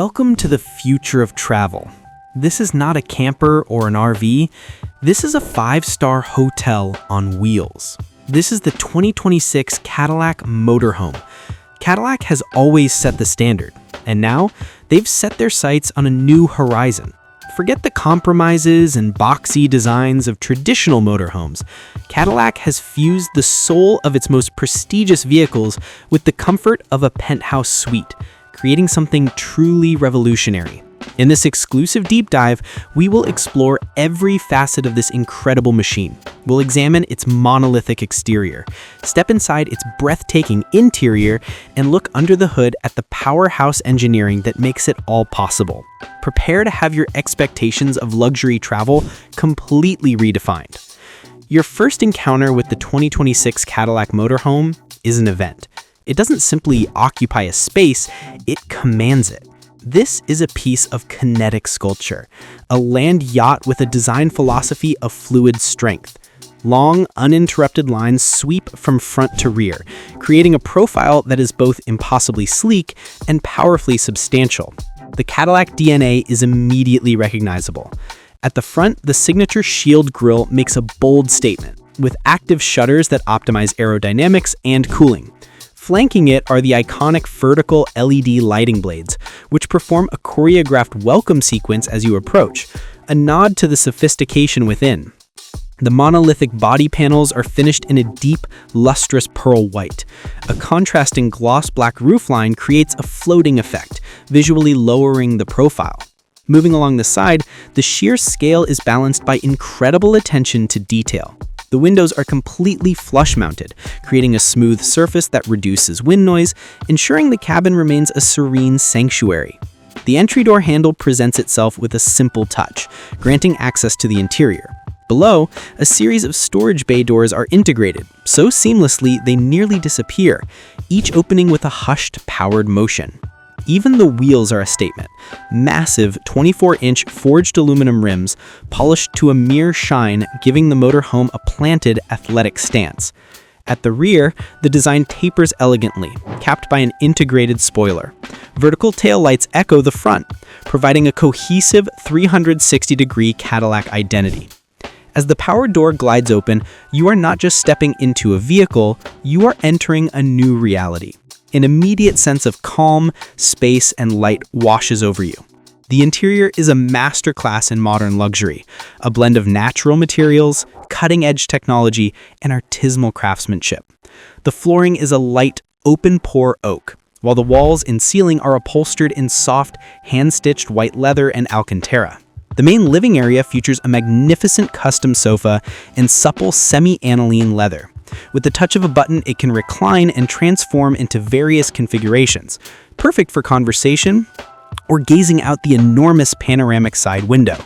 Welcome to the future of travel. This is not a camper or an RV. This is a 5-star hotel on wheels. This is the 2026 Cadillac Motorhome. Cadillac has always set the standard, and now they've set their sights on a new horizon. Forget the compromises and boxy designs of traditional motorhomes. Cadillac has fused the soul of its most prestigious vehicles with the comfort of a penthouse suite, creating something truly revolutionary. In this exclusive deep dive, we will explore every facet of this incredible machine. We'll examine its monolithic exterior, step inside its breathtaking interior, and look under the hood at the powerhouse engineering that makes it all possible. Prepare to have your expectations of luxury travel completely redefined. Your first encounter with the 2026 Cadillac Motorhome is an event. It doesn't simply occupy a space, it commands it. This is a piece of kinetic sculpture, a land yacht with a design philosophy of fluid strength. Long, uninterrupted lines sweep from front to rear, creating a profile that is both impossibly sleek and powerfully substantial. The Cadillac DNA is immediately recognizable. At the front, the signature shield grille makes a bold statement, with active shutters that optimize aerodynamics and cooling. Flanking it are the iconic vertical LED lighting blades, which perform a choreographed welcome sequence as you approach, a nod to the sophistication within. The monolithic body panels are finished in a deep, lustrous pearl white. A contrasting gloss black roofline creates a floating effect, visually lowering the profile. Moving along the side, the sheer scale is balanced by incredible attention to detail. The windows are completely flush-mounted, creating a smooth surface that reduces wind noise, ensuring the cabin remains a serene sanctuary. The entry door handle presents itself with a simple touch, granting access to the interior. Below, a series of storage bay doors are integrated, so seamlessly they nearly disappear, each opening with a hushed, powered motion. Even the wheels are a statement. Massive 24-inch forged aluminum rims, polished to a mere shine, giving the motorhome a planted, athletic stance. At the rear, the design tapers elegantly, capped by an integrated spoiler. Vertical taillights echo the front, providing a cohesive 360-degree Cadillac identity. As the power door glides open, you are not just stepping into a vehicle, you are entering a new reality. An immediate sense of calm, space, and light washes over you. The interior is a masterclass in modern luxury, a blend of natural materials, cutting-edge technology, and artisanal craftsmanship. The flooring is a light, open-pore oak, while the walls and ceiling are upholstered in soft, hand-stitched white leather and alcantara. The main living area features a magnificent custom sofa and supple semi-aniline leather. With the touch of a button, it can recline and transform into various configurations, perfect for conversation or gazing out the enormous panoramic side window.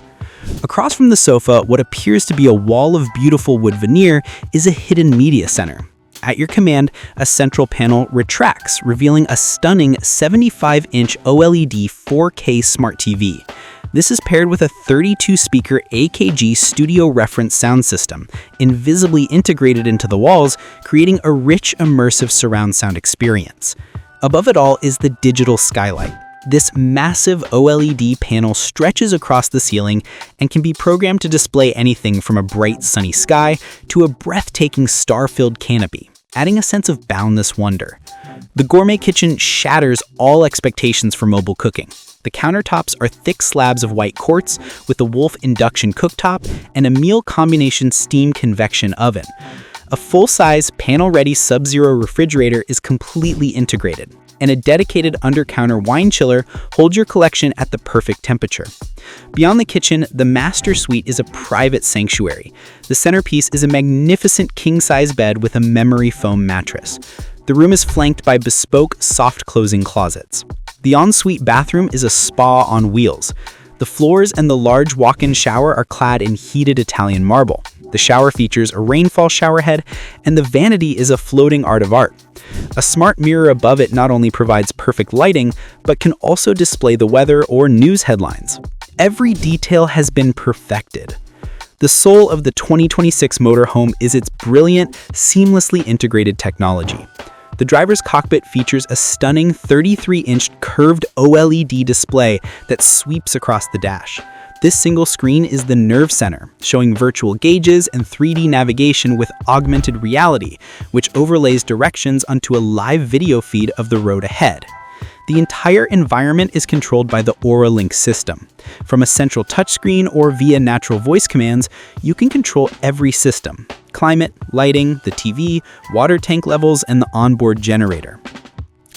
Across from the sofa, what appears to be a wall of beautiful wood veneer is a hidden media center. At your command, a central panel retracts, revealing a stunning 75-inch OLED 4K smart TV. This is paired with a 32-speaker AKG studio reference sound system, invisibly integrated into the walls, creating a rich, immersive surround sound experience. Above it all is the digital skylight. This massive OLED panel stretches across the ceiling and can be programmed to display anything from a bright, sunny sky to a breathtaking star-filled canopy, adding a sense of boundless wonder. The gourmet kitchen shatters all expectations for mobile cooking. The countertops are thick slabs of white quartz with a Wolf induction cooktop and a meal combination steam convection oven. A full-size, panel-ready Sub-Zero refrigerator is completely integrated, and a dedicated under-counter wine chiller holds your collection at the perfect temperature. Beyond the kitchen, the master suite is a private sanctuary. The centerpiece is a magnificent king-size bed with a memory foam mattress. The room is flanked by bespoke, soft-closing closets. The ensuite bathroom is a spa on wheels. The floors and the large walk-in shower are clad in heated Italian marble. The shower features a rainfall showerhead, and the vanity is a floating art of art. A smart mirror above it not only provides perfect lighting, but can also display the weather or news headlines. Every detail has been perfected. The soul of the 2026 motorhome is its brilliant, seamlessly integrated technology. The driver's cockpit features a stunning 33-inch curved OLED display that sweeps across the dash. This single screen is the nerve center, showing virtual gauges and 3D navigation with augmented reality, which overlays directions onto a live video feed of the road ahead. The entire environment is controlled by the Aura Link system. From a central touchscreen or via natural voice commands, you can control every system: climate, lighting, the TV, water tank levels, and the onboard generator.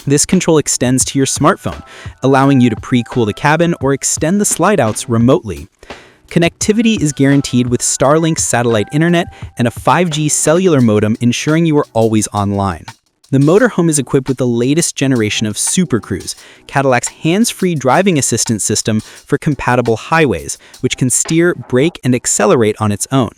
This control extends to your smartphone, allowing you to pre-cool the cabin or extend the slide-outs remotely. Connectivity is guaranteed with Starlink satellite internet and a 5G cellular modem, ensuring you are always online. The motorhome is equipped with the latest generation of Super Cruise, Cadillac's hands-free driving assistance system for compatible highways, which can steer, brake, and accelerate on its own.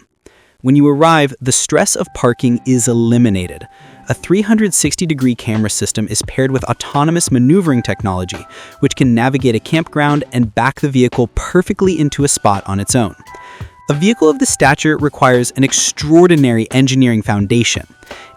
When you arrive, the stress of parking is eliminated. A 360-degree camera system is paired with autonomous maneuvering technology, which can navigate a campground and back the vehicle perfectly into a spot on its own. A vehicle of this stature requires an extraordinary engineering foundation.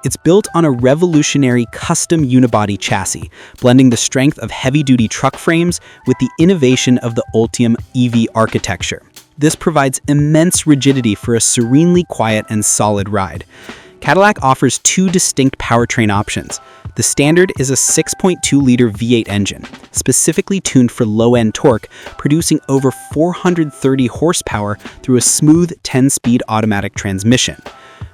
It's built on a revolutionary custom unibody chassis, blending the strength of heavy-duty truck frames with the innovation of the Ultium EV architecture. This provides immense rigidity for a serenely quiet and solid ride. Cadillac offers two distinct powertrain options. The standard is a 6.2-liter V8 engine, specifically tuned for low-end torque, producing over 430 horsepower through a smooth 10-speed automatic transmission.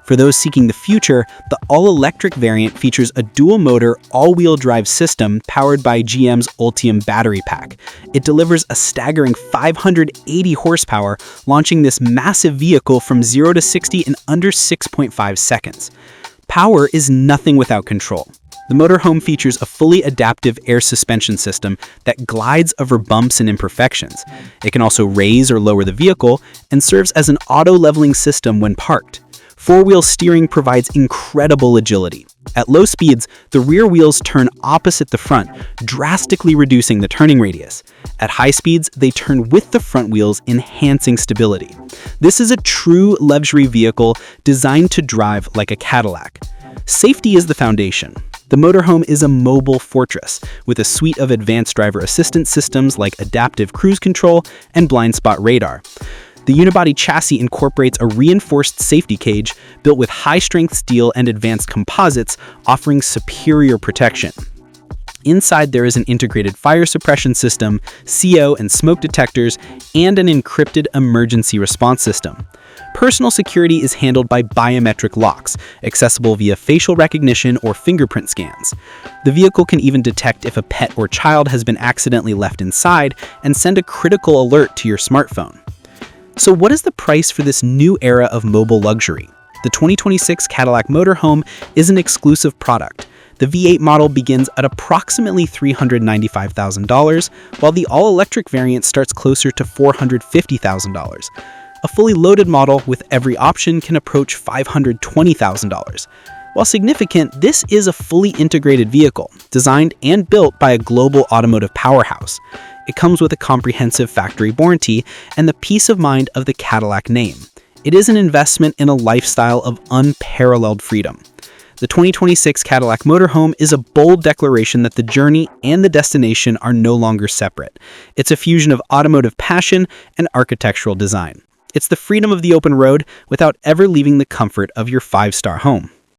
For those seeking the future, the all-electric variant features a dual-motor, all-wheel drive system powered by GM's Ultium battery pack. It delivers a staggering 580 horsepower, launching this massive vehicle from 0 to 60 in under 6.5 seconds. Power is nothing without control. The motorhome features a fully adaptive air suspension system that glides over bumps and imperfections. It can also raise or lower the vehicle and serves as an auto-leveling system when parked. Four-wheel steering provides incredible agility. At low speeds, the rear wheels turn opposite the front, drastically reducing the turning radius. At high speeds, they turn with the front wheels, enhancing stability. This is a true luxury vehicle designed to drive like a Cadillac. Safety is the foundation. The motorhome is a mobile fortress with a suite of advanced driver assistance systems like adaptive cruise control and blind spot radar. The unibody chassis incorporates a reinforced safety cage built with high-strength steel and advanced composites, offering superior protection. Inside, there is an integrated fire suppression system, CO and smoke detectors, and an encrypted emergency response system. Personal security is handled by biometric locks, accessible via facial recognition or fingerprint scans. The vehicle can even detect if a pet or child has been accidentally left inside and send a critical alert to your smartphone. So what is the price for this new era of mobile luxury? The 2026 Cadillac Motorhome is an exclusive product. The V8 model begins at approximately $395,000, while the all-electric variant starts closer to $450,000. A fully loaded model with every option can approach $520,000. While significant, this is a fully integrated vehicle, designed and built by a global automotive powerhouse. It comes with a comprehensive factory warranty and the peace of mind of the Cadillac name. It is an investment in a lifestyle of unparalleled freedom. The 2026 Cadillac Motorhome is a bold declaration that the journey and the destination are no longer separate. It's a fusion of automotive passion and architectural design. It's the freedom of the open road without ever leaving the comfort of your five-star home.